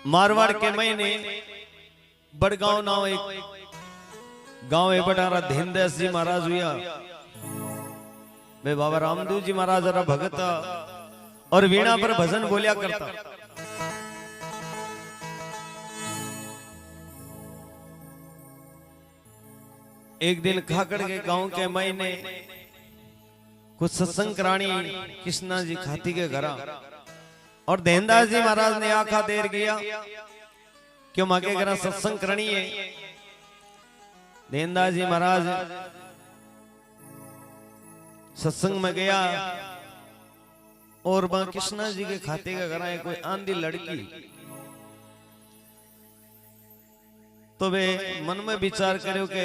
मारवाड़ के महीने बड़गांव नाव एक गांव है बटारा धेनदास जी महाराज हुआ वे बाबा रामदेव जी महाराज जरा भगत और वीणा पर भजन बोलिया करता। एक दिन खाकड़ के गांव के महीने कुछ सत्संग करानी कृष्णा जी खाती के घर और धेनदास जी महाराज ने आखा देर गया क्यों माके घर सत्संग करनी है। धेनदास जी महाराज सत्संग में गया और वहां कृष्णा जी के खाते का घर कोई आंधी लड़की तो वे मन में विचार करो कि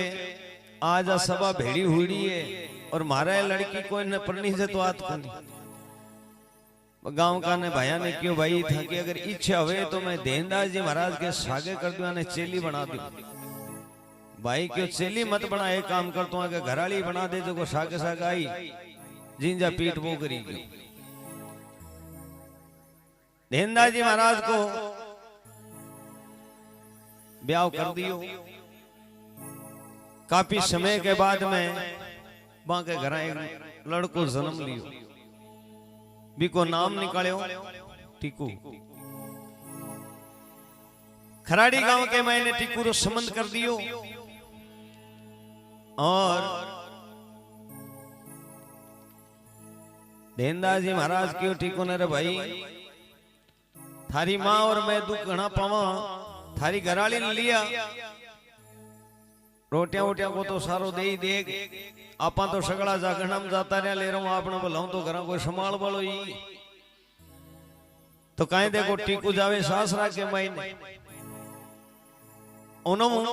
आज आ सभा भेड़ी हुई है और मारा लड़की कोई न पढ़नी से तो आत को गांव का ने भाया ने क्यों भाई था कि अगर इच्छा हुए तो मैं धेनदास जी महाराज के सागे कर दूं ने चेली बना दूं। भाई क्यों चेली मत बना एक काम करता हूं कि घराली बना दे जो को सागे साग आई जिंजा पीठ वो करेगी। धेनदास जी महाराज को ब्याह कर दियो। काफी समय के बाद में वहां के घर एक लड़को जन्म लियो बिको नाम निकालो टीकू। खराड़ी गांव के मैंने टीकू रो संबंध कर दियो और धेनदास जी महाराज क्यों टीकू ने रे भाई थारी माँ और मैं दुख घना पावा थारी घराली ने लिया रोटियां वोटियां को तो सारो दे ही देग आपा तो सगड़ा जागणम जाता रहा ले रहा हूं आपने बुलाऊं तो घर कोई संभाल बोलो ही तो कहीं देखो टीकू जावे सासरा के महीने उन्होंने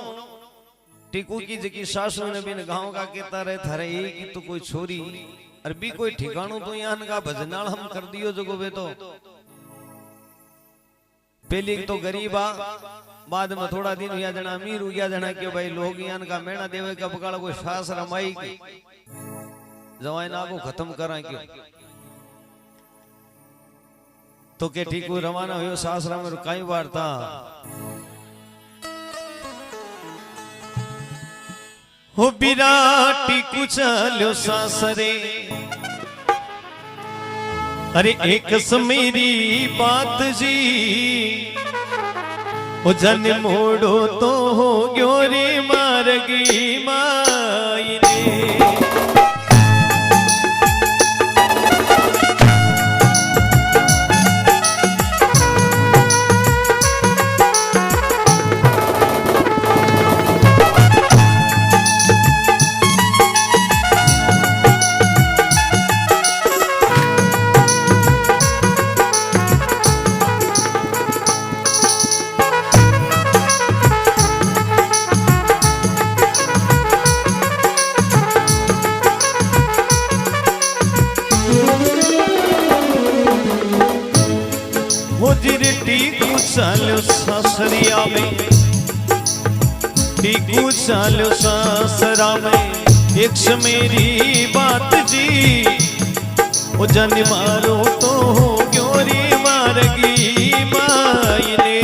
टीकू की जगह सासू ने भी गांव का कहता रहे थारे ये की तो कोई छोरी और भी कोई ठिकानों तो यहाँ का भजनाल हम कर दियो जो वे तो पहली तो गरीब आ बाद में थोड़ा दिन हुआ जना अमीर हुआ जना कि भाई लोग यहाँ का मेहना देवे का बकाला कोई सास रमाई की जवाई ना को खत्म करा क्यों तो के ठीक रवाना हुई सासरा में कई बार था हो बिराटी कुछ लो सासरे अरे एक मेरी बात जी ओ जन मोड़ो तो हो गयो रे मारगी माई रे टीकू चालो सासरिया में टीकू चालो सासरा में एक मेरी बात जी ओ जन मारो तो हो ग्योरी मारगी माई ने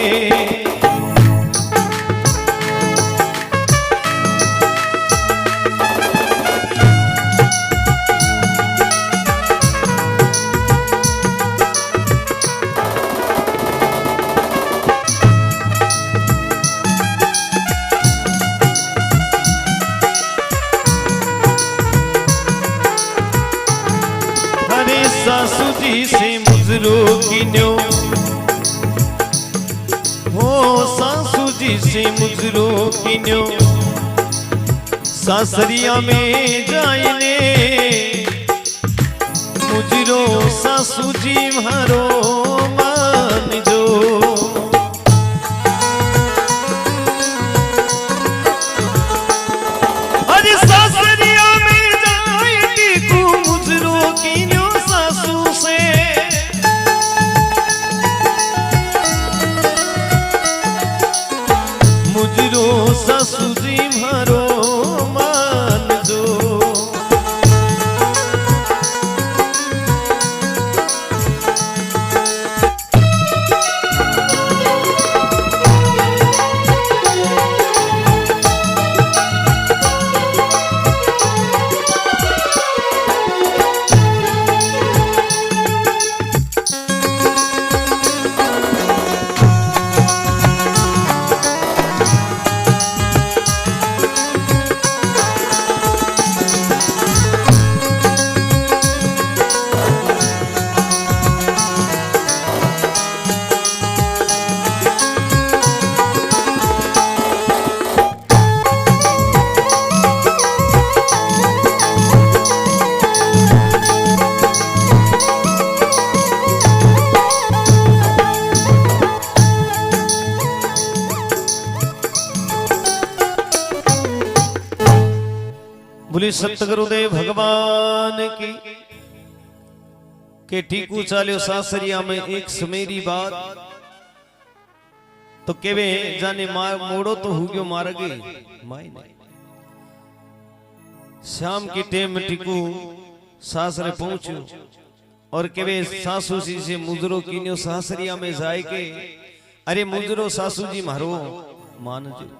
सासू जी से मुजरो किन्यो हो सासू जी से मुजरो किन्यो सासरिया में जाइने मुजरो सासू जी मारो मान जो अरे सासरिया में जाइने को मुजरो किन्यो मुजरो सासू जी मारो मान जो बोले सतगुरुदेव भगवान की के टीकू चाल्यो सासरिया में एक समेरी बात तो केवे जाने मोड़ो तो हो गयो मार गई माई ने शाम की टेम टीकू सासरे पहुंचो और केवे सासू जी से मुजरो कीन्यो सासरिया में जाए के अरे मुजरो सासू जी मारो मान जो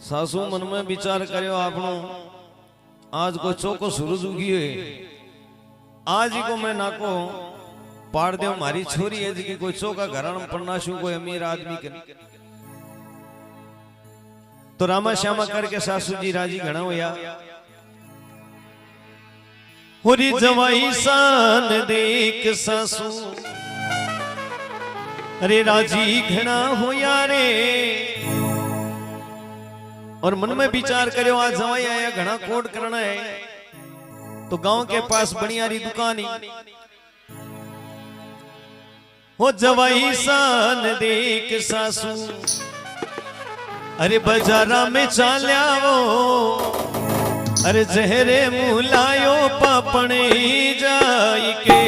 सासू मन में विचार करो आपनो आज को चौको सूरज उगी है आज ही को मैं नाको पाड़ दे मारी छोरी है जी कोई चौका घराण पन्नाशू कोई अमीर आदमी के तो रामा श्यामा करके सासू जी राजी घना होया होरी जवाई सान देख सासू अरे राजी घना होया रे और मन में विचार करो आज जवाई आया घना कोट करना है तो गांव के पास बनियारी दुकान हो जवाई सान देख सासू अरे बाजारा में चाल्या वो अरे जहरे मुलायो पापणे जाई के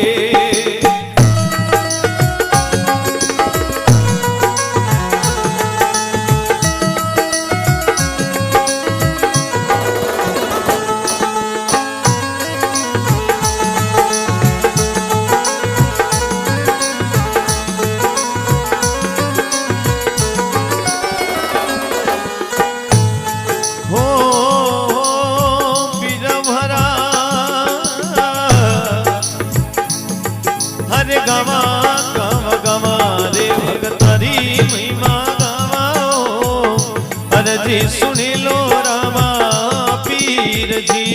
गवा गवा गवा रे भगतारी महिमा गवाओ अरे जी सुनी लो रामा पीर जी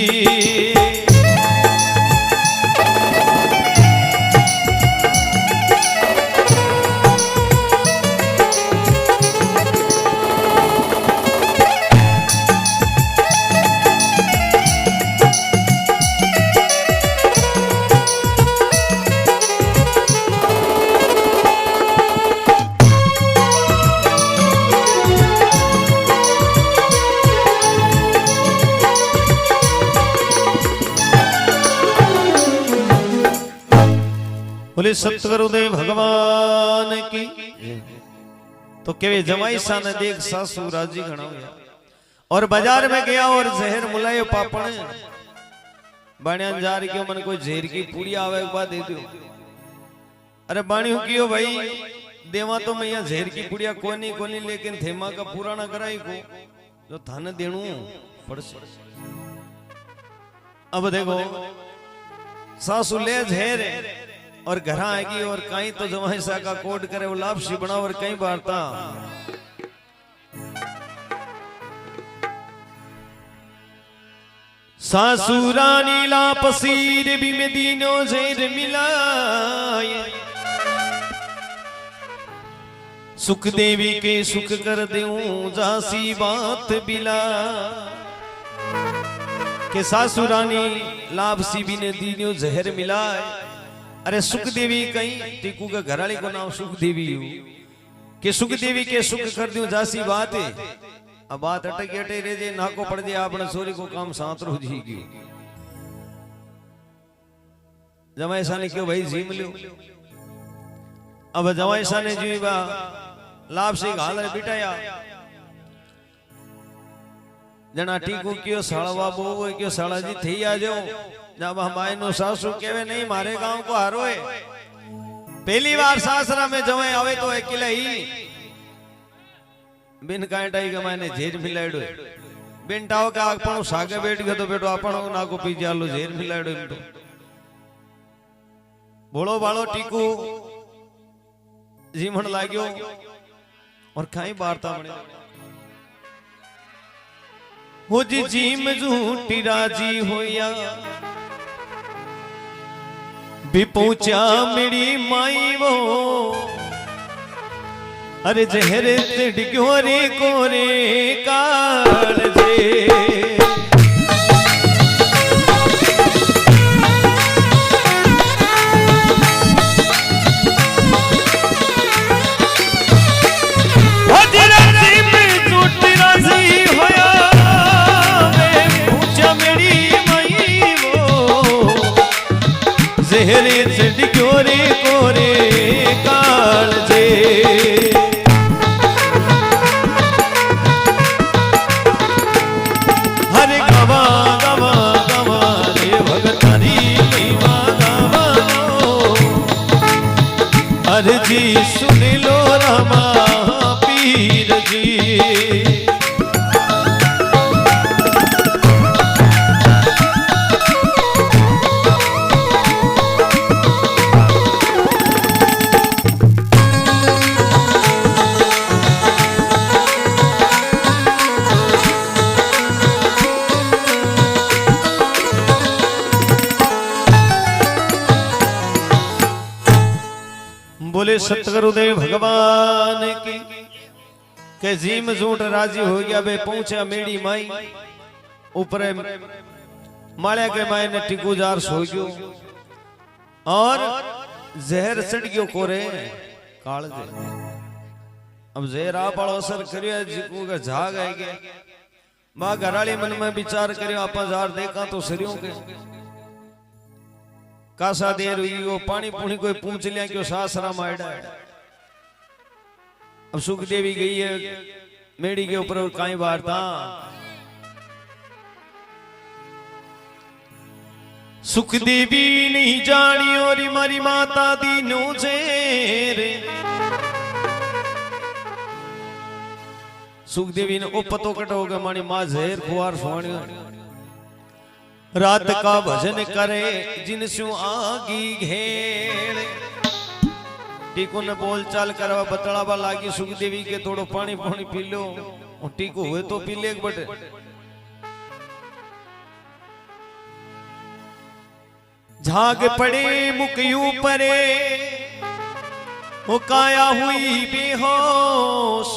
बोले सतगुरुदेव भगवान की तो केवे जमाई सा ने देख सासू राजी घना होया और बाजार में गया और जहर मुलायो पापण बाणियान जा रही क्यों मन कोई जहर की पूरी आवे एक बात दे दो अरे बाणी कियो भाई देवा तो मैं यहाँ जहर की पुड़िया कोनी लेकिन थेमा का पुराना कराई को जो थाने देणु पड़से अब देखो सासू ले जहर और घर आएगी और कहीं तो जमाई सा का कोट करे वो लापसी बना और कई बार था सासुरानी लापसीर भी में दीनो जेर मिलाए सुख देवी के सुख कर दूं जासी बात बिला के सासुरानी लापसी भी ने दीनो जहर मिलाए अरे सुख देवी कहीं टीकू के घराली को नाम सुख देवी हो कि सुख देवी के सुख कर दूं जासी बात है अब बात अटक अटे रह जे नाको पड़ जाए आपने सोरी को काम साथ रो जी की जमाई सा ने क्यों भाई जी मिलो अब जमाई सा ने जी बा लाभ से घाल बिटाया जना टीकू क्यों साड़ा बो क्यों साड़ा जी थी आ जाओ जब हमारे नो सासू केवे नहीं मारे गांव को हारो है पहली बार सासरा में जमाई आवे तो अकेला ही बिन कांटाई के माने झेर मिलाड़ो बिन टाव का आपण सागे बैठ गयो तो बेटो आपण ना को पी जालो झेर मिलाड़ो तो भोळो बाळो टीकू जीमण लाग्यो और काई वार्ता बने हो जी जीम झूठी राजी होया भी पहुंचा मेरी माई वो अरे जहर से डिग्यो रे कोरे काल जे मेरी कोरे कोरे कालजे हरे गवा गवा गवा रे भगतारी महिमा गावा अर्जी सुन लो रामा पीर जी बोले सतगुरुदेव भगवान की के जीम जूट राजी हो गया बे पहुंचा मेरी माई ऊपर माल्या के माई ने टिकू जार सो गयो और जहर चढ़ गयो कोरे काल दे अब जहर आप असर करियो जिकू का झाग आई गया मां घराली मन में विचार करियो आपा जार देखा तो सरियों के कासा देर हुई वो पानी पुणी कोई पूछ लिया क्यों सासरा मायड़ा अब सुख देवी गई है मेड़ी के ऊपर काई बार था सुख देवी नहीं जानी और मारी माता दीनू जेर सुख देवी ने ओ पतो कटो गया मारी मां जहर खुआर सोनी रात का भजन करे जिनसु आगी घेड़ टीको ने बोल चाल करवा बतलावा लागी सुख देवी के थोड़ो पानी पानी पी लो और टीको हुए तो पी ले बटे झाग पड़े मुकयू परे वो काया हुई बेहोश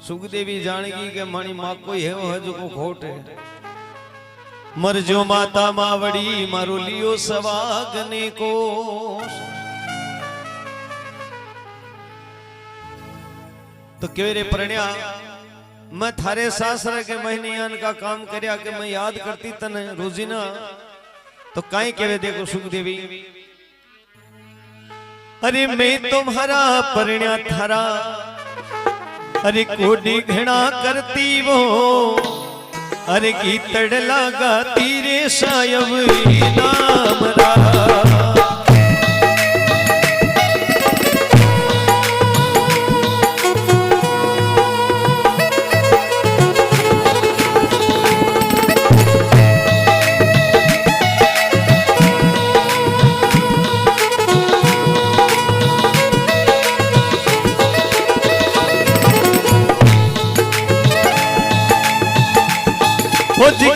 सुखदेवी जानेगी के मानी मां कोई है वो है जो को खोट है मर जो माता मावड़ी मारो लियो सवागने को तो केरे प्रणया मैं थारे सासरा के महीनियान का काम करया के मैं याद करती तने रोजीना तो काई केवे देखो सुखदेवी अरे मैं तुम्हारा प्रणया थारा अरे कोडी घना करती वो अरे गीतड़ लगा तीरे सायब नाम रा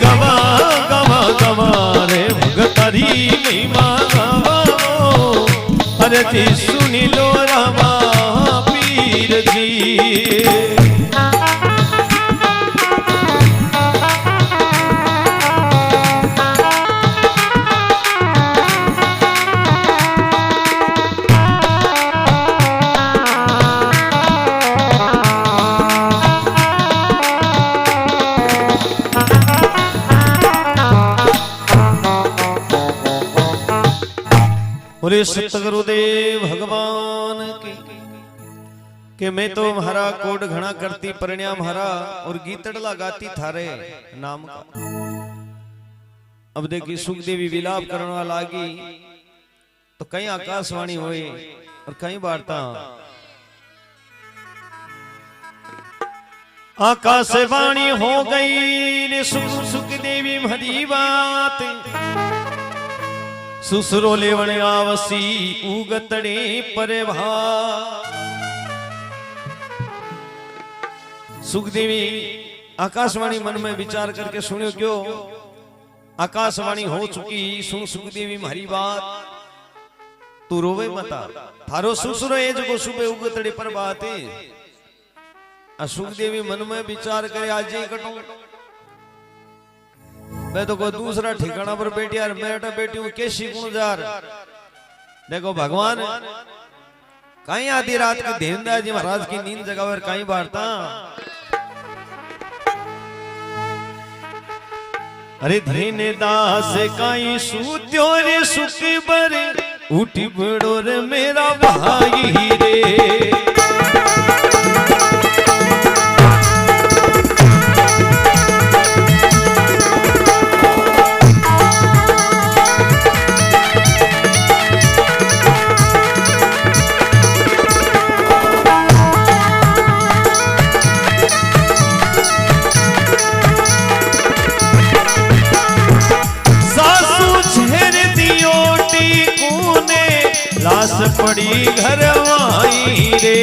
गवा गवा गवा रे भगतारी महिमा गावा अरे जी सुनी लो रामा पीर जी बोले सतगुरुदेव भगवान की कि मैं तो म्हारा कोड घना करती परिणाम म्हारा और गीतड़ला गाती थारे नाम का। अब देखी सुखदेवी विलाप करने लागी तो कहीं आकाशवाणी हुई और कहीं वार्ता आकाशवाणी हो गई ने सुख सुखदेवी हरी बात सुसरो लेवण आवसी उगतड़े परे भा सुखदेवी आकाशवाणी मन में विचार करके सुनियो क्यों आकाशवाणी हो चुकी सुन सुखदेवी हरी बात तू रोवे मता थारो सुसरो ए जो सुबह उगतड़े पर बात है। सुखदेवी मन में विचार करे आज ही कटू मैं तो कोई दूसरा ठिकाना पर बैठी यार मैं बैठी हूँ कैसी गुणजार देखो भगवान कहीं आधी रात की धेनदास जी महाराज की नींद जगावर कहीं वार्ता अरे धीन दास काई सूत्यो रे सुख बर उठी बड़ो रे मेरा भाई रे। लाश पड़ी घर वाई रे।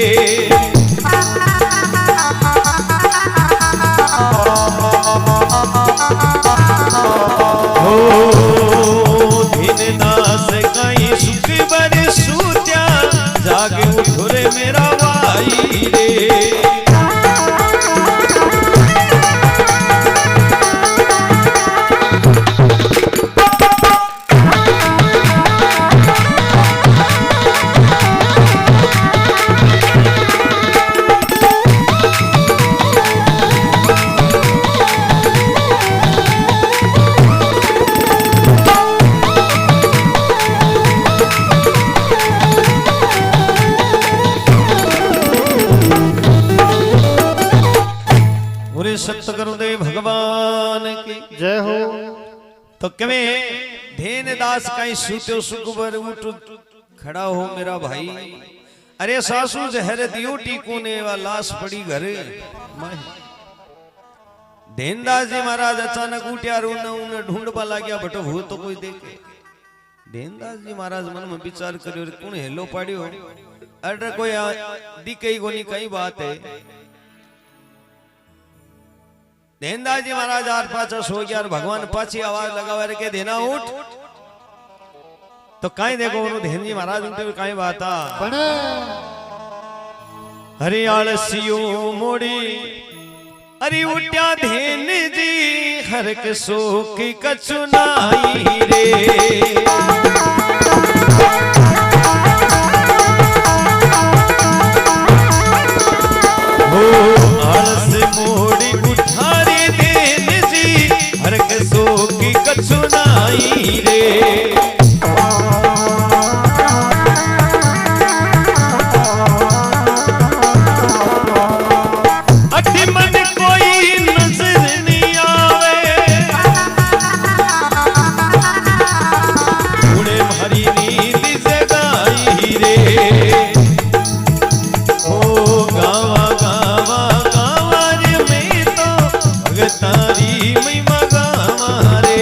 हो धीन दास कहीं सुख बर सूत्या जागे उठो रे मेरा भाई रे। सत्य गुरुदेव भगवान की जय हो। तो कवे धीन दास कहीं सूत्यो सुख बर उठ खड़ा हो मेरा भाई। अरे सासू जहर दियो टीकूने वा लाश पड़ी घर। धीन दास जी महाराज अचानक उठ्या रोना उन्हें ढूंढवा लाग्या बटो हो तो कोई देखे। धीन दास जी महाराज मन में विचार करियो कौन हेलो पाड़ियो। अरे कोई दिखे कोनी कई बात है। धीनदास जी महाराज आर पाचा सो गया और भगवान पाची आवाज लगावा के देना उठ। तो कहीं देखो धीन जी महाराज उनके कहीं बात हरियाल सियो मोड़ी। अरे उठ्या धीन जी हर के सो की कचुनाई रे। आलस मोड़ी उठारी देन जी हर कसो की कछुनाई रे। अठी मन कोई नजर नहीं आवे उड़े भरी नींद जगाई रे। तारी मई मगा मारे।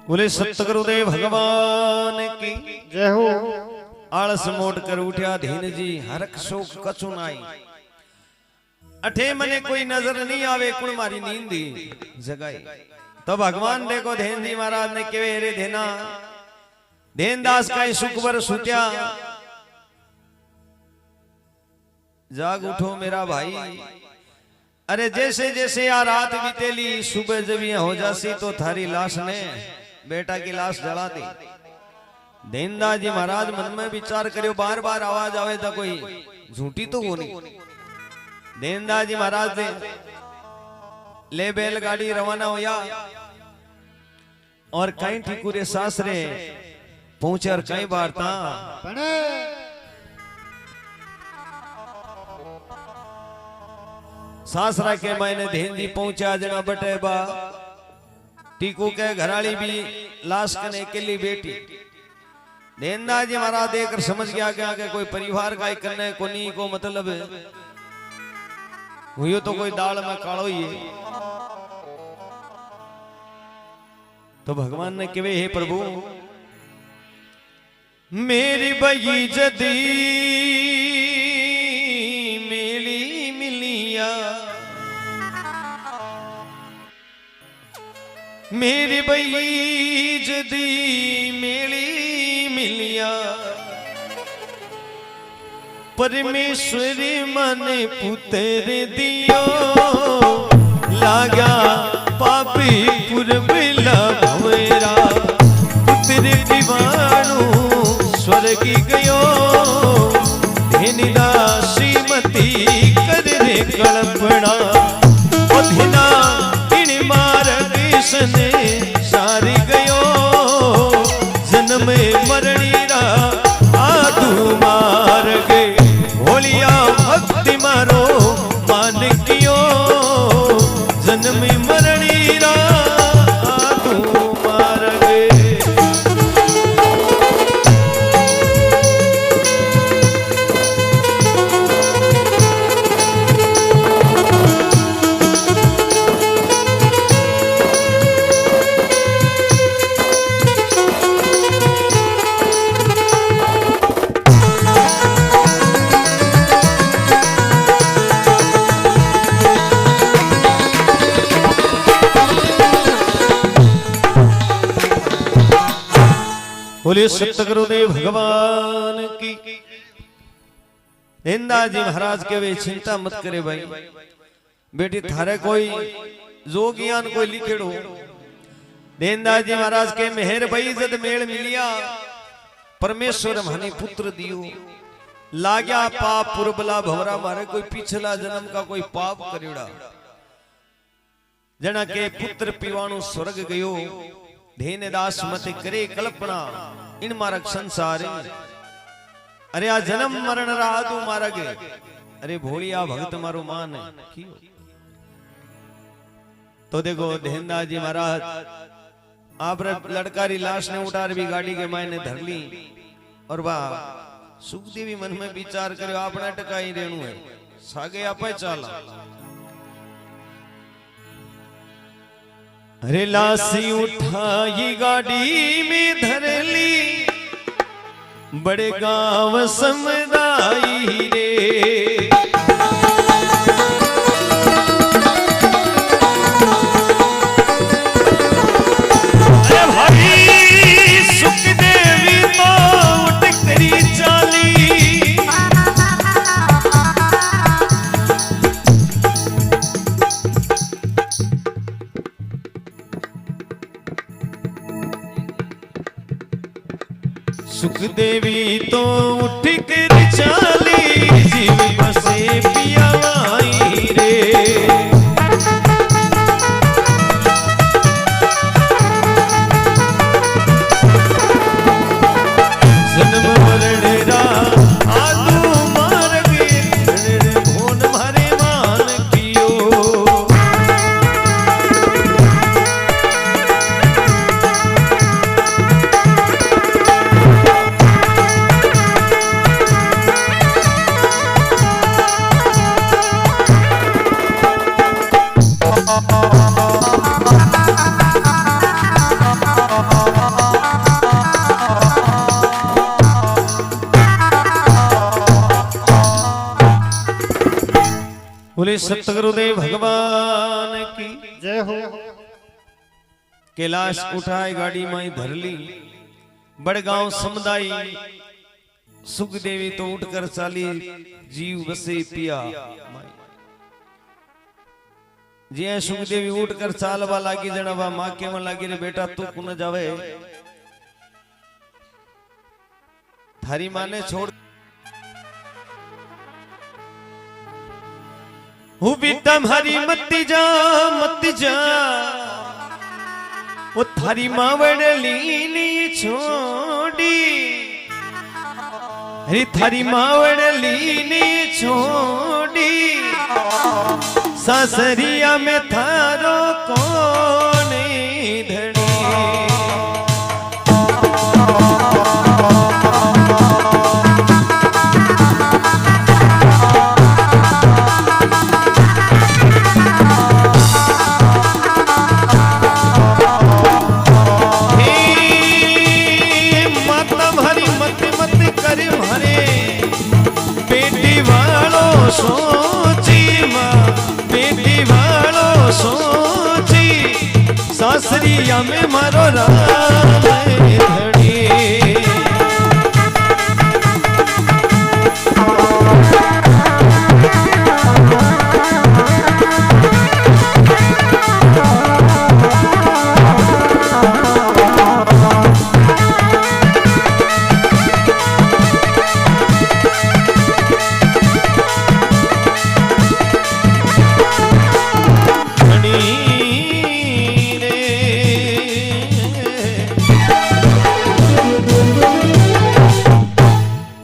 बोले सत्य गुरुदेव भगवान की जय हो। आलस मोड़ कर उठ्या धीन जी हरक शोक कछु नाई। अठे मने कोई नजर नहीं आवे कुण मारी नींदी जगाई। तो भगवान देखो धीन जी महाराज ने केवे रे धीना धीन दास का सुख बर सुत्या जाग उठो मेरा भाई। अरे जैसे जैसे यार रात बीतेली सुबह जब ये हो जासी तो थारी लाश ने बेटा की लाश जला दी। दीनदास जी महाराज मन में विचार करियो बार बार आवाज आवे तो कोई झूठी तो वो नहीं। दीनदास जी महाराज ने ले बैलगाड़ी रवाना होया और कई ठिकुरे सासरे पहुंचे और कई बार था सासरा के मायने धीन जी पहुंचा जना बटे बा टीकू के घराली भी लाश कने अकेली बेटी। दीनदास जी महाराज देखकर समझ गया कि आगे कोई परिवार का करने को नहीं को मतलब हुई तो कोई दाल में कालो ही है। तो भगवान ने कहे हे प्रभु मेरी बई जदी मेली मिलिया, मेरी बई जदी मेली मिलिया, परमेश्वरी मने पुत्र दियो, लागा पापी पुरबिला भवेरा, पुत्र दीवाणु स्वर्गी गयो, धेनिदा श्रीमती कर रे कल्पना, ओधिना इन मार्ग सने सारी गयो, जन्म मरणी रा आदू मार्ग, होलिया भक्ति मारो मान कियो, जन्म मरणी रा आदू मार्ग। बोले सतगुरुदेव भगवान की। देंदा जी महाराज के वे चिंता मत करे भाई, बेटी थारे कोई जोगियान कोई लिखेड़ो। देंदा जी महाराज के मेहर भाई जद मेल मिलिया, परमेश्वर माने पुत्र दियो, लाग्या पाप पुरबला भवरा मारे कोई पिछला जन्म का कोई पाप करेड़ा, जना के पुत्र पीवाणु स्वर्ग गयो, धेन दास मत करे कल्पना इन मारक संसार। अरे आ जन्म मरण राधु मारग, अरे भोलिया भक्त मारो मान क्यों। तो देखो धेनदास जी महाराज आप लड़कारी लाश ने उठार भी गाड़ी के मायने धर ली, और वाह सुखदेवी मन में विचार करे आपने टकाई रेणु है सागे आप चाला। अरे लासी उठाई गाड़ी में धर ली, बड़े गांव समुदाई रे, अरे भाई सुखदेवी तो उठ करी चाली, सुखदेवी तो उठ कर चाली, जीव बसे पियावाई रे, जन्म मरण रा आदू मार्ग, भोन मारे मान कियो। बोले सतगुरुदेव भगवान की जय हो। कैलाश उठाए गाड़ी माई धर ली, बड़गांव समुदाय, सुखदेवी तो उठकर चाली, जीव बसे पिया माई। जे सुखदेवी उठकर चालवा लागी, जनावा मां के मन लागी रे बेटा तू कुन जावे, थारी मां ने छोड़ हूँ भी तुम्हारी मत जा, वो थारी मावड़ लीनी छोड़ी, अरे थारी मावड़ लीनी छोड़ी, सासरिया में थारो कौन धड़ी। मत सोची सासरिया में मारो राम धनी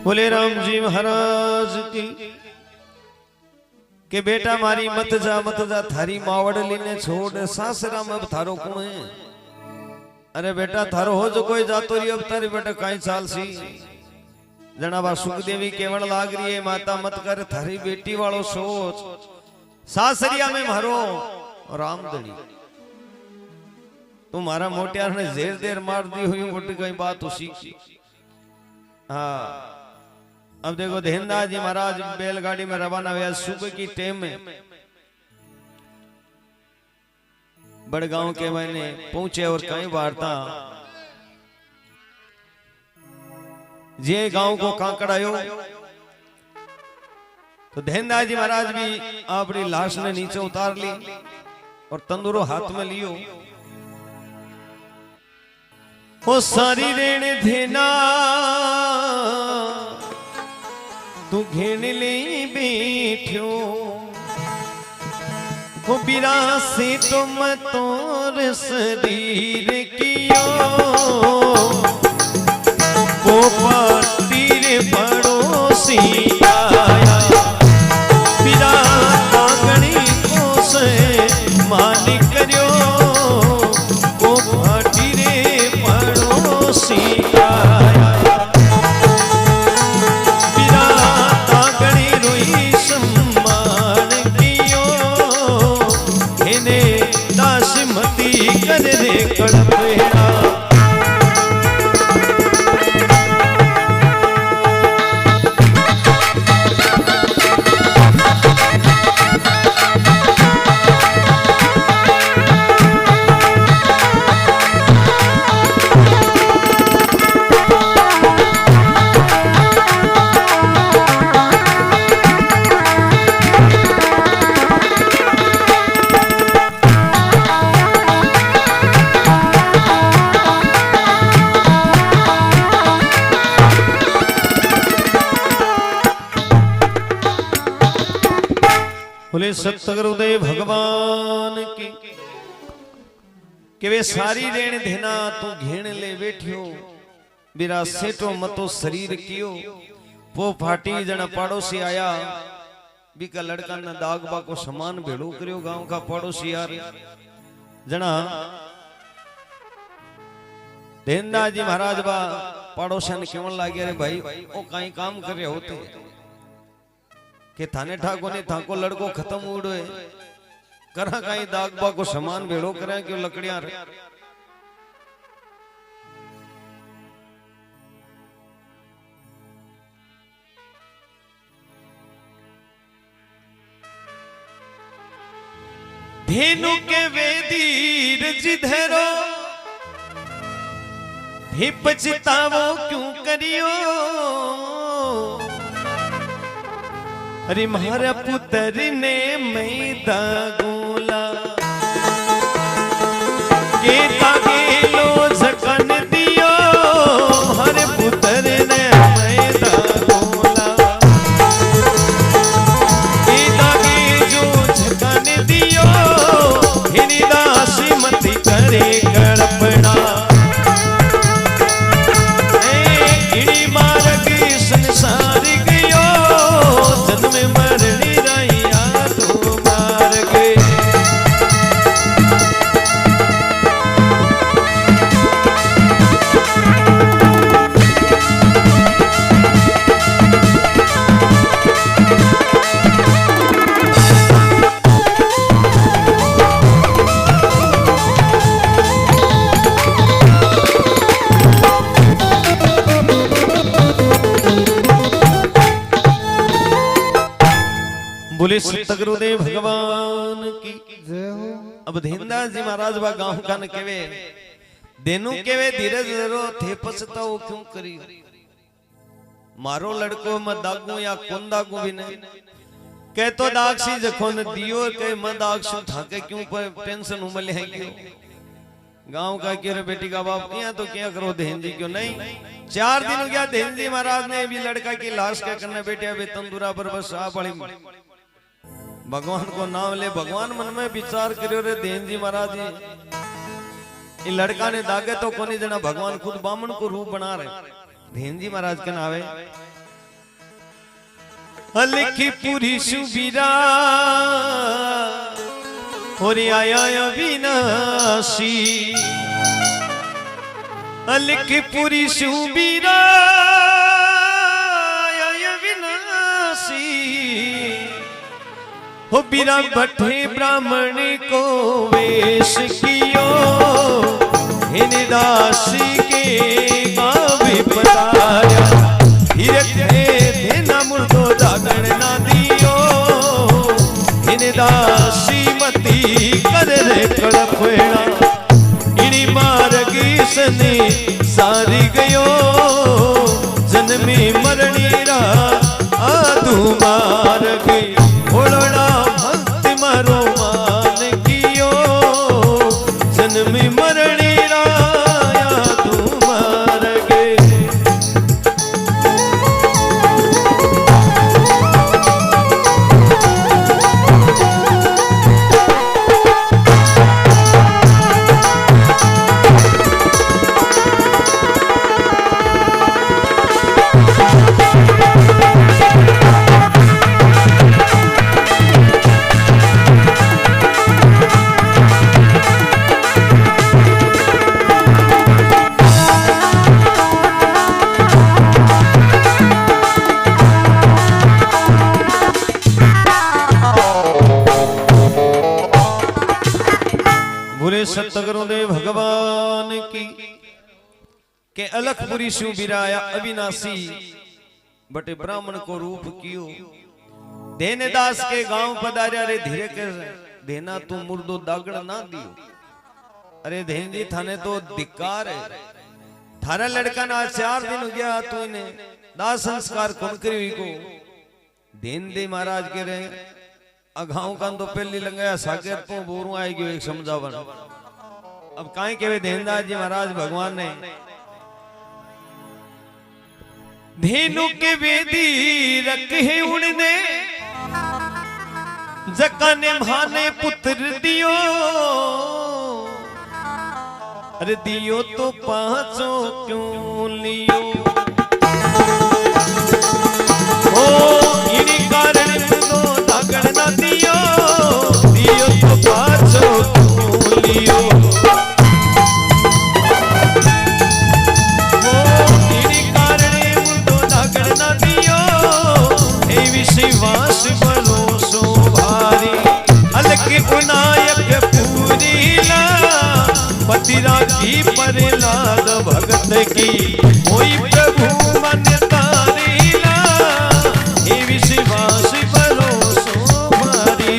बोले राम जी महाराज की के बेटा मारी मत जा थारी मावड़ लीने छोड़ सासरा में थारो कौन है अरे बेटा थारो हो जो कोई जातो रही अब तारी बेटा कई साल सी जनाबा सुखदेवी केवल लाग रही है माता मत कर थारी बेटी वालो सोच सासरिया में मारो रामधनी तुम्हारा मोटियार ने जेर देर मार दी हुई मोटी कई बात उसी हाँ अब देखो देहनदास जी महाराज बैलगाड़ी में रवाना हुआ सुबह की टाइम में बड़गांव के मैंने पहुंचे और कई वार्ता जे गांव को कांकड़ आयो तो देहनदास जी महाराज भी अपनी लाश ने नीचे उतार ली और तंदूरो हाथ में लियो वो सारी रेण धेना तू घेन ले बैठो वो बिरासी तुम तोर शरीर कियो वो पाटीर पड़ोसी आया बिरा आंगणी को से मालिक करियो वो पाटीर पड़ोसी आया कर रे कड़पेड़ा बोले सतगुरुदेव भगवान की कि वे सारी रेण देना तू घेण ले बैठियो बिरा सेठो मतो शरीर कियो वो फाटी जना पड़ोसी आया बीका लड़का ना दागबा को समान भेड़ो करियो गांव का पड़ोसी यार जना देनदास जी महाराज बा पड़ोसिया ने केवल लागे अरे भाई वो कई काम कर रहे होते के थाने ठाको ने थाको लड़को खत्म उड़ो है करा कहीं दागबा को समान भेड़ो करा क्यों लकड़ियां रे धेनु के वेदीर जिधरो भी पछतावो क्यों करियो अरे मारा पुत्र ने मैदा गोला के तागे लो झकन दियो हरे पुत्र ने मैदा गोला के तागे जो झकन दियो हिनी दासी मती करे गड़बड़ा इड़ी मार्ग संसार गयो जन्म मरनी रैया तो मार गए बोले सतगुरुदेव भगवान की जय हो। अब धेनदास जी महाराज बा गांव का न केवे देनु केवे धीरज धरो थे पछताओ क्यों करी मारो लड़को मैं दागू या कौन दागू भी नहीं कह तो दाक्षी जखो न दियो के मैं दाक्षू ठाके क्यों पेंशन उमले है क्यों गांव का क्यों रे बेटी का बाप यहाँ तो क्या करो धेन जी क्यों नहीं 4 दिन हो गया धेन जी महाराज ने भी लड़का की लाश क्या करना बेटे अभी तंदूरा पर बस आ पड़ी भगवान को नाम ले भगवान मन में विचार करो रे धेन जी महाराज जी लड़का ने दागे तो कोनी जना भगवान खुद बामन को रूप बना रहे धेन जी महाराज के नावे लिखी पूरी सुबीरा और आया अविनाशी लिखी पूरी सुबीरा आया अविनाशी हो बीरा भट्टे ब्राह्मण को वेश कियो हिन दासी के गावे पधारा धेना मुर्दो दागण ना दियो हिन दासी मती कर रे कड़फेड़ा इनी मार्गी सने सारी गयो जन्मी मरणी रा आधु मार्ग ओलोड़ा भक्ति मारो मान कियो जन्मी मरणी रा आधु मार्ग सतगुरु देव भगवान की के अलखपुरी शिव बिराया अविनाशी बटे ब्राह्मण को रूप कियो देनदास के गांव पधार्या रे धीरे कर देना तू मुर्दो दागड़ ना दियो अरे धेन जी थाने तो धिक्कार है थारा लड़का ना 4 दिन हो गया तू इन्हें दाह संस्कार कौन करी को धेन दे महाराज के रहे अघाव का तो पहली लंगाया सागर तो बोरू आएगी एक समझावन अब काहे केवे धेनदास जी महाराज भगवान ने धेनु के वेदी रखे उड़ने जकाने भाने पुत्र दियो अरे दियो तो 5 क्यों लियो ओ इनी कारण तो दागड़ ना दियो दियो तो 5 क्यों लियो विश्वास भरोसो भारी अलके उनायक पूरीला पतिरा की परिलाद भगत की कोई प्रभु मन तारीला हे विश्वास भरोसो भारी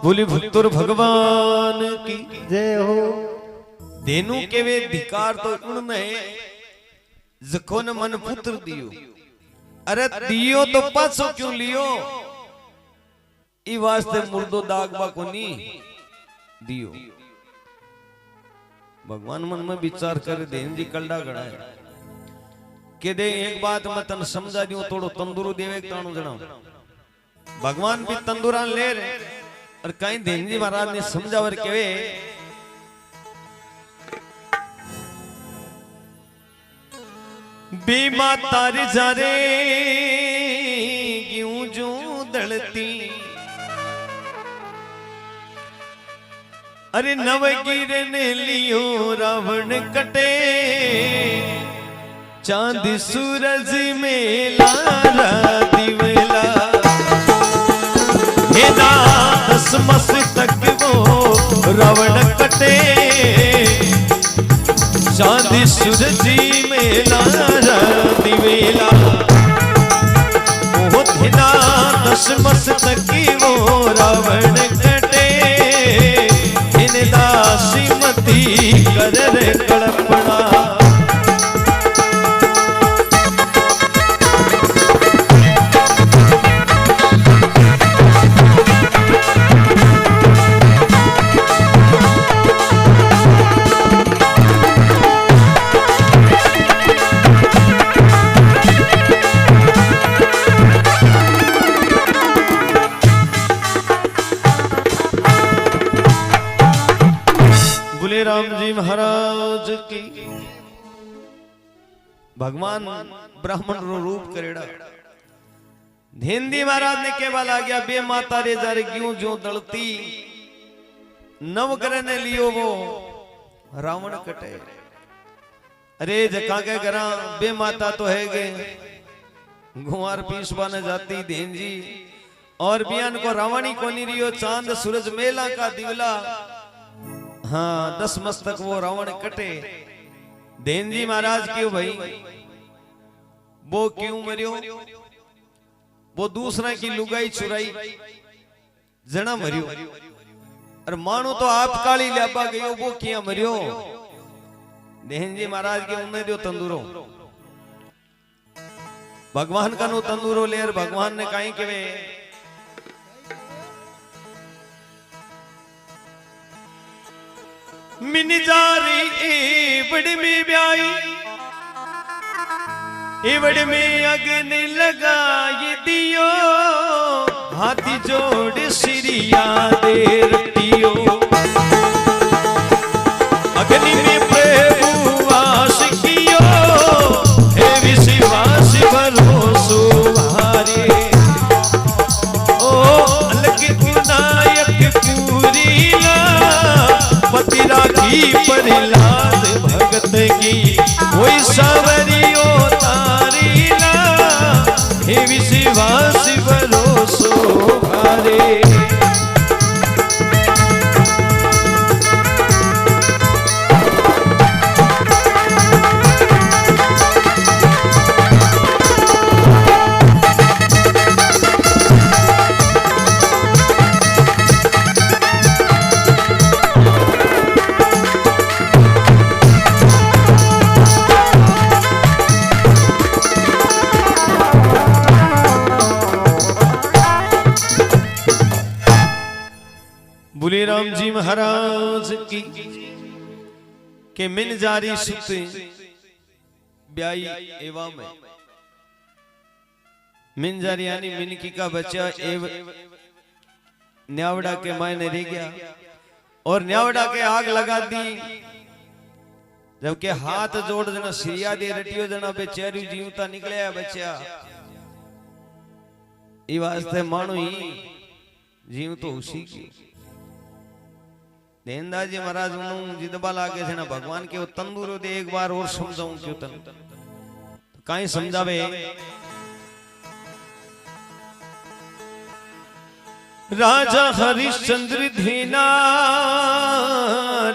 बोली भक्तुर भगवान की जय हो देनु के वे धिकार तो उनमें जखो न मन पुत्र दियो अरे दियो तो 500 क्यों लियो ई वास्ते मुर्दो दागबा को नी दियो भगवान मन में विचार करे धेन जी कलडा गड़ा है के दे एक बात मैं तन समझा दियो थोड़ो तंदुरु देवे ताणो जणाव भगवान भी तंदुरा ले रे और कहीं धेन जी महाराज ने समझावर केवे बीमा तार जा रे क्यों जो दलती अरे नवगिर ने लियो रावण कटे, चांद सूरज में लारा दिवला, हेदा दस मस्तक वो रावण कटे, चांद सूरज में लारा दिवेला, ओ हेदा दस मस्तक वो रावण कटे, दासीमती कर रे कल्पना। राम जी महाराज की भगवान ब्राह्मण रो रूप करेड़ा। धेंदी महाराज ने केवल आ गया बे माता रे जार क्यों जो दलती, नवग्रह ने लियो वो रावण कटे। अरे जका के करा बे माता तो है गए गुआर पीसवा ने जाती धेंजी, और बियान को रावणी को नहीं रियो, चांद सूरज मेला का दिवला, हाँ 10 मस्तक वो रावण कटे। धेंजी महाराज क्यों भाई वो क्यों मरियो, वो दूसरा की लुगाई चुराई जना मरियो, और मानो तो आप काली ल्याबा गयो वो क्या मरियो। धेंजी महाराज के उन्हें दियो तंदूरो, भगवान का नो तंदूरो लेर भगवान ने कहीं के वे मिन जारी एवड़ में ब्याई, एवड़ में अग्न लगाए दियो, हाथी जोड़ सिरिया दे रखियो, अग्नि में प्रभु वास कियो, हे विश्वास भरोसो हारे, ओ अलग विनायक पूरी ला, पति राखी प्रहलाद भगत की, कोई सावरियो तारी ला, हे विश्वास भरोसो हारे। बोले राम जी महाराज की के मिन जारी सुते ब्याई एवा में, मिन जारी यानी मिनकी का बच्चा एव न्यावड़ा के मायने रह गया, और न्यावड़ा के आग लगा दी, जबकि हाथ जोड़ देना सिरिया दे रटियो जना बेचारी जीवता निकले बच्चा, ये वास्ते मानो ही जीव तो उसी की। धेंदा जी महाराज जिदबा लागे छे ना भगवान के तंदूरो दे एक बार और समझाऊं क्यों तन तो काई समझावे। राजा हरिश्चंद्र धीना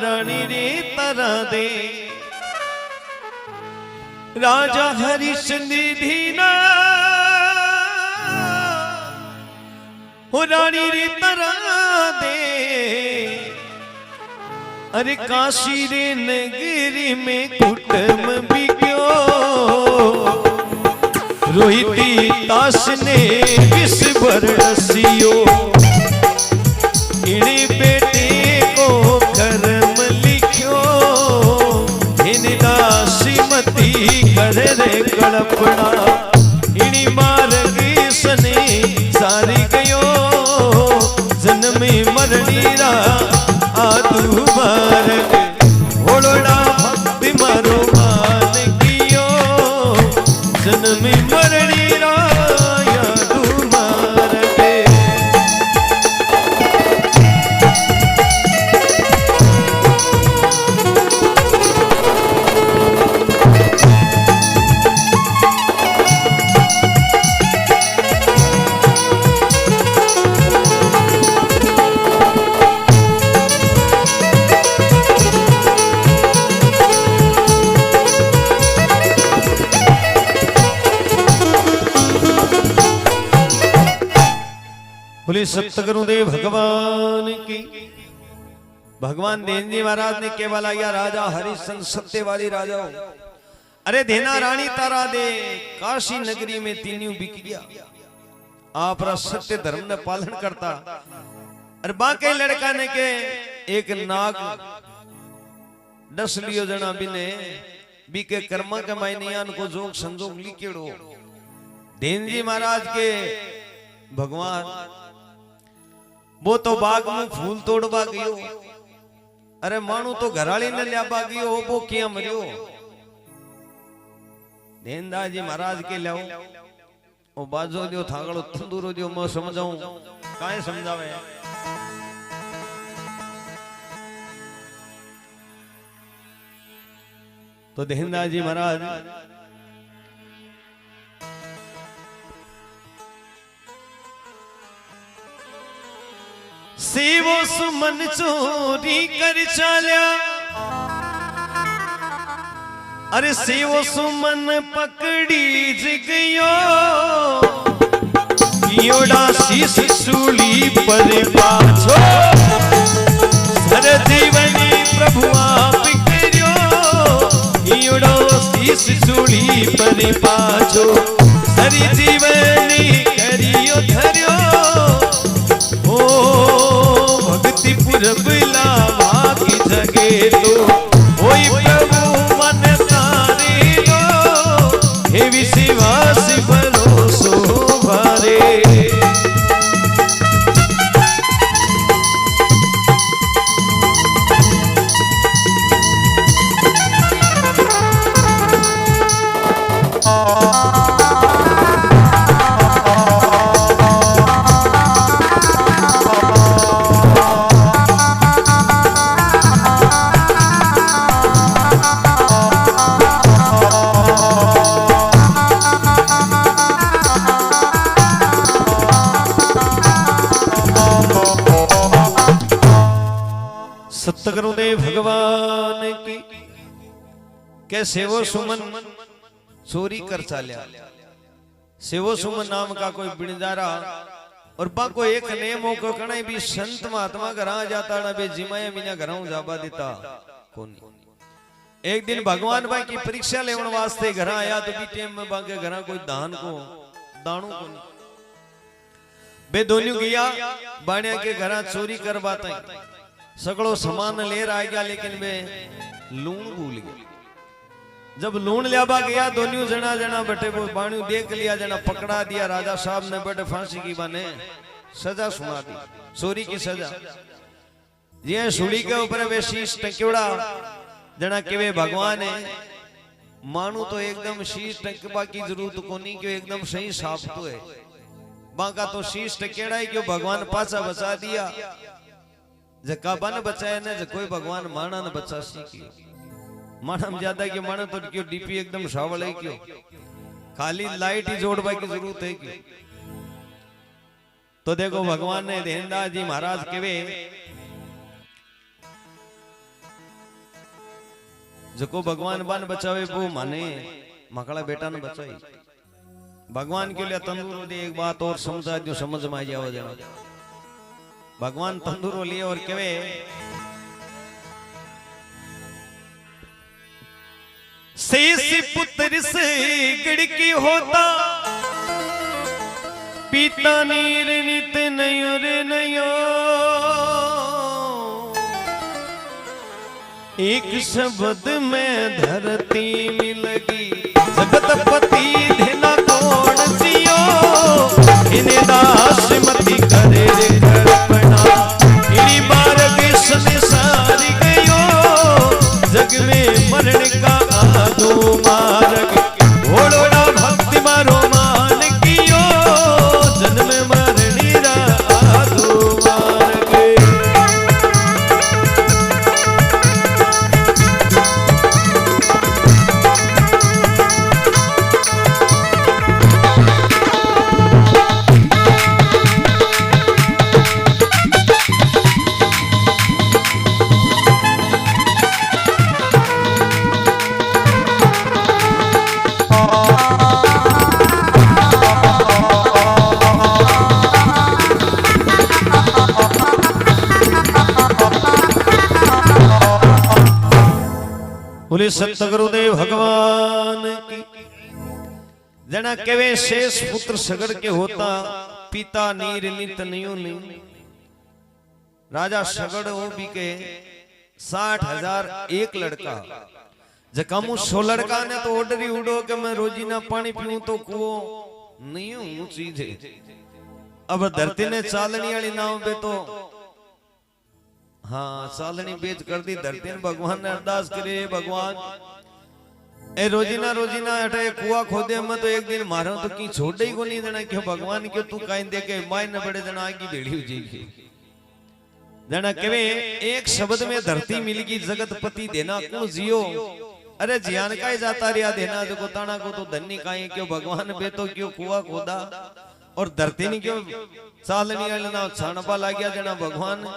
रानी रे तरा दे, राजा हरिश्चंद्र धीना हो रानी रे तरा दे, अरे काशी रे नगरी में कुटम भी क्यों, रोहिती दास ने विष बरसियो, इने बेटे को कर्म लिखियो, इन दासी मती कर रे कल्पना, इनी मार्ग सने सारी गयो, जन्म मरणी रा आदू मार्ग, ओलोड़ा भक्ति मारो मान कियो, जन्म मरणी रा आदू मार्ग। बोले सतगुरुदेव भगवान की। भगवान देन जी महाराज ने केवल आया राजा हरिश्चंद्र सत्य वाली राजा हो। अरे देना रानी तारा दे काशी नगरी में तीनियों बिक गया। आप सत्य धर्म ने पालन करता। अरे बाकी लड़का ने के एक नाग दस लियो जना बिने बीके कर्मा के मायनियान को जोग संजोग लिखेड़ो। देन जी महाराज के भगवान वो तो बाग में फूल तोड़वा गयो। अरे मानू तो घराली ने लियाबा गयो वो क्या मरियो। देनदास जी महाराज के लाओ ओ बाजो दियो थागड़ो तंदूरो दियो मैं समझाऊं काहे समझावे। तो देनदास जी महाराज सेवो सुमन चोरी कर चाल्या। अरे सेवो सुमन पकड़ी जगयो योड़ा शीश सूली पर पाछो। सर जीवनी प्रभु आप करियो योड़ो शीश सूली पर पाछो। सरी जीवनी करियो धरियो भक्ति पूरब लावा की जगे तो होई प्रभु मन तारे लो। हे विश्वास भरोसो भरे। सतगुरुदेव भगवान की के सेवो सुमन चोरी कर चाल्या। सेवो सुमन नाम का कोई बिणदारा और बाको एक नेमो को कणे भी संत महात्मा घरा जाता ना बे जिमाया बिना घरा जाबा देता कोनी। एक दिन भगवान भाई की परीक्षा लेवन वास्ते घर आया तो भी टाइम में बाके घरा कोई दान को दाणू कोनी। बे दोन्यू गया बाणिया के घरा चोरी करवाता सगड़ो सामान ले आ गया लेकिन वे लूण भूल गए। जब लूण लियाबा गया दोनों जना जना बटे वो बाणू देख लिया जना पकड़ा दिया। राजा साहब ने बटे फांसी की बने सजा सुना दी चोरी की सजा। जी सूली के ऊपर वे शीश टक्योड़ा जना के वे भगवान है। मानू तो एकदम शीश टकबा की जरूरत को नहीं क्यों एकदम सही साफ तो है। बाका तो शीश टकेड़ा ही क्यों भगवान पाचा बचा दिया। जका बन बचाया ना जो कोई भगवान माना न बचा सीखी। माना में ज्यादा क्यों माना तो क्यों डीपी एकदम सावल है क्यों खाली लाइट ही जोड़वा की जरूरत है क्यों। तो देखो भगवान ने देनदास जी महाराज के वे जो भगवान बन बचावे वो माने मकड़ा बेटा ने बचाई। भगवान के लिए तंदूर दे एक बात और समझा जो समझ में आ जाओ जना। भगवान तंदूरो लिए और कहे शेष पुत्र से गड़की होता पीता नीर नित नयो रे नयो। एक शब्द में धरती मिलगी जगतपति धिना कौन जियो। इन्हें दास मति करे रे कल्पना इनी मार्ग संसार गयो। जग में मरण का आदो मार्ग घोड़ोड़ा भक्ति मारो मान कियो। जन्म मरणी रा आदो मार्ग। बोले सतगुरुदेव भगवान की। जना केवे शेष पुत्र सगड़ के होता पिता नीर नित नहीं नहीं। राजा सगड़ वो भी के 60,000 एक लड़का जकामू 100 लड़का ने तो ऑर्डर ही उड़ो कि मैं रोजीना पानी पीऊं तो कुओ नहीं हूं चीज है। अब धरती ने चालनी वाली नाव पे तो हाँ चालनी बेच कर दी धरती ने। भगवान ने अरदास करे भगवान ए रोजीना रोजीना अटे कुआ खोदे मैं तो एक दिन मारो तो की छोड़ ही को नहीं देना क्यों भगवान क्यों तू कहीं दे के माय न बड़े जना की बेड़ी हो जाएगी। जना केवे एक शब्द में धरती मिलगी जगतपति देना को जियो। अरे जियान का ही जाता रिया देना जो को ताना को तो धन्नी काई क्यों भगवान बे तो क्यों कुआ खोदा और धरती ने क्यों चालनी वाले ना छानपा ला गया। जना भगवान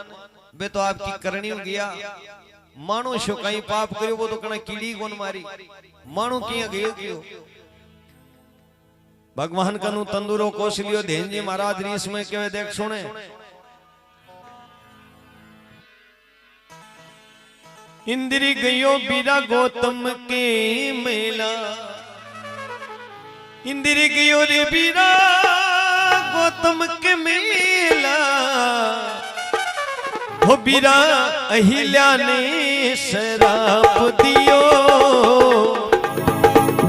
बे तो आपकी करनी गया मानो शो कहीं पाप करियो वो तो कना कीड़ी कौन मारी मानो किया गयो क्यों। भगवान कनु तंदूरो कौशलियो धेन जी महाराज रीस में केवे देख सुने इंद्री गयो बीरा गौतम के मेला। इंद्री गयो रे बीरा गौतम के मेला। हो बीरा अहिल्या ने शराप दियो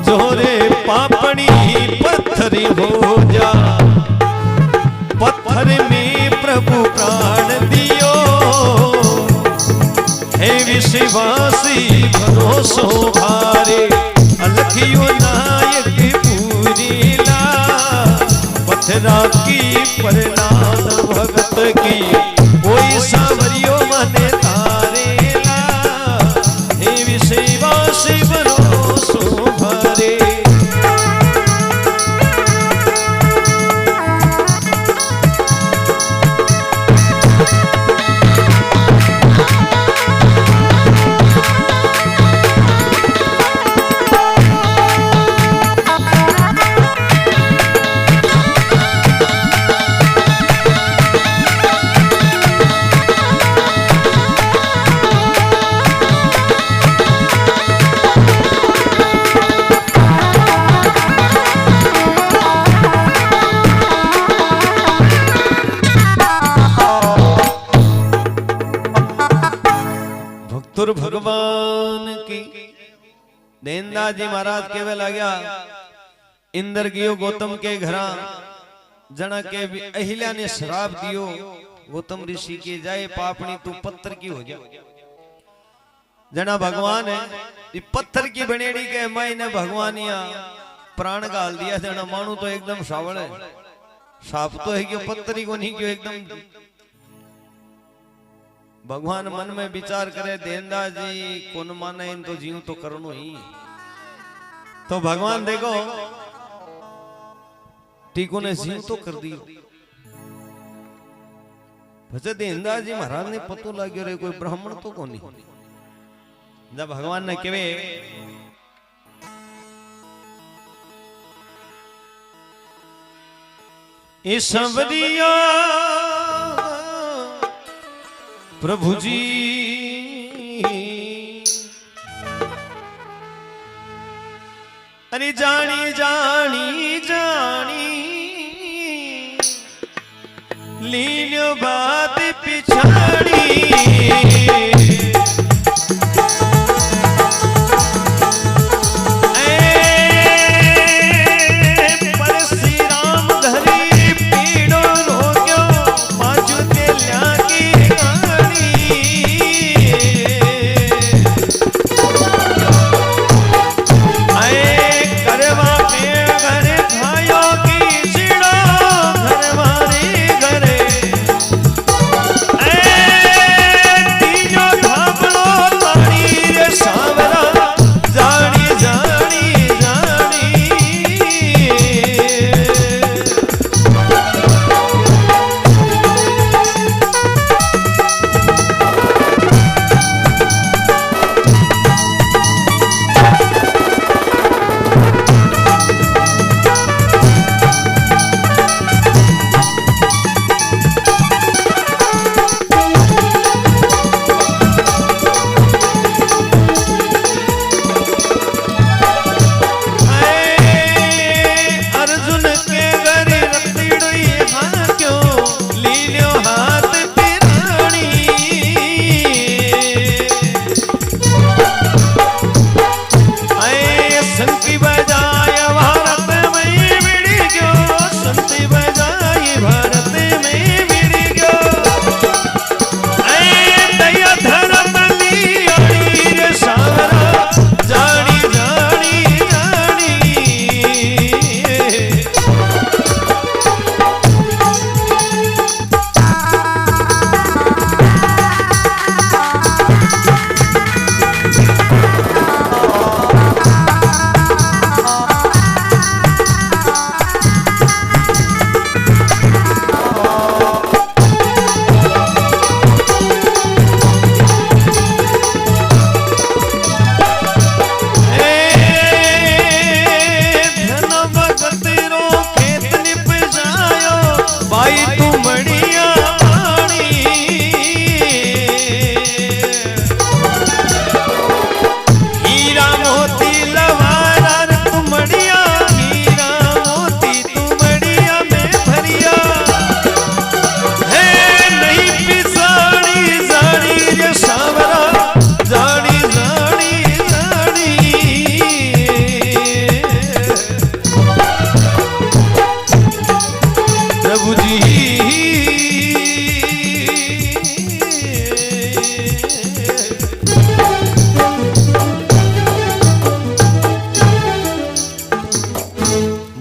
जोरे पापड़ी पत्थर हो जा। पत्थर में प्रभु प्राण दियो हे विश्वासी भरोसो भारे। अलखियो नायक पूरीला पत्थरा की प्रणाम भगत की कोई सावरियो मने तारेला। हे विश्वासी भरोसो भारे। भगवान की देनदास जी महाराज केवे लाग्या इंद्र गियो गौतम के घरा। जना के अहिल्या ने श्राप दियो गौतम ऋषि के जाए पापनी तू पत्थर की हो जा। जना भगवान है पत्थर की बनेड़ी के माई ने भगवानिया प्राण गाल दिया। जना मानू तो एकदम सावड़ है साफ तो है क्यों पत्थरी को नहीं क्यों एकदम। भगवान मन में विचार करे देनदास जी कौन माने इन तो जीव तो करनो ही। तो भगवान देखो टीको ने जीव तो कर दियो। भजे देनदास जी महाराज ने पतो लाग्यो रे कोई ब्राह्मण तो कोनी। जब भगवान ने केवे इस संवरिया प्रभु जी अरे जानी जानी जानी लीलो बात पिछाड़ी। तीनों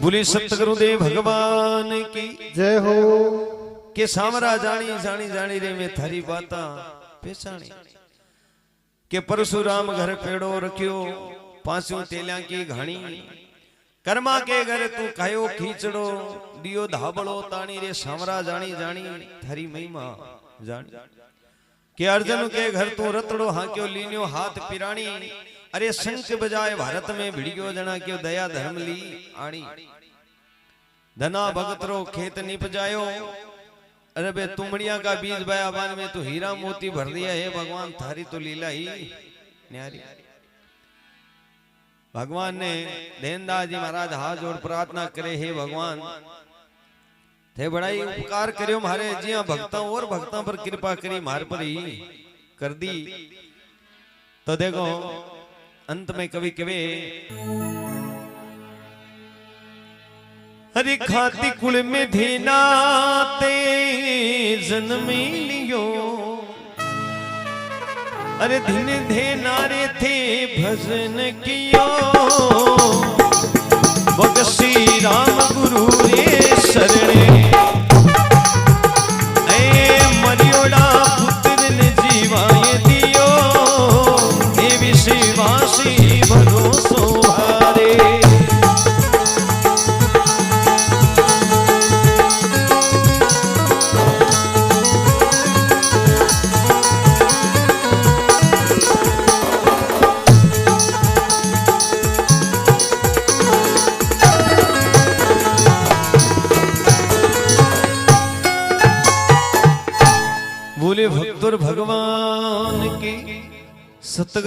बोले सतगुरुदेव भगवान की जय हो। के सामरा जानी जानी जानी रे में थारी बाता पेशानी के परशुराम घर पेड़ो रखियो पांचों तेलिया की घाणी कर्मा के घर तू कायो खींचड़ो दियो धाबड़ो तानी रे सामरा जानी जानी थारी महिमा जानी के अर्जुन के घर तू रतड़ो हाक्यो लीन्यो हाथ पिराणी अरे शंख बजाए भारत में भिड़ियो जना क्यों दया धर्म ली आणी धना भगतरो खेत निपजायो अरे बे तुमड़िया का बीज बयाबान में तो हीरा मोती भर दिया है भगवान थारी तो लीला ही न्यारी। भगवान ने देनदास जी महाराज हाथ जोड़ प्रार्थना करे हे भगवान थे बड़ाई उपकार करियो मारे जिया भक्तों और भक्तों पर कृपा करी मार पर ही कर दी। तो देखो अंत में कवि कवे हरि खाती कुल में धीनाते जन्मी लियो अरे दिन धे नारे थे भजन कियो भग श्री राम गुरु रे शरणे ए मरियोड़ा पुत्र ने जीवाए दियो हे विश्वासी भरोसो भारे। बोले भक्तों भगवान की सतगुरु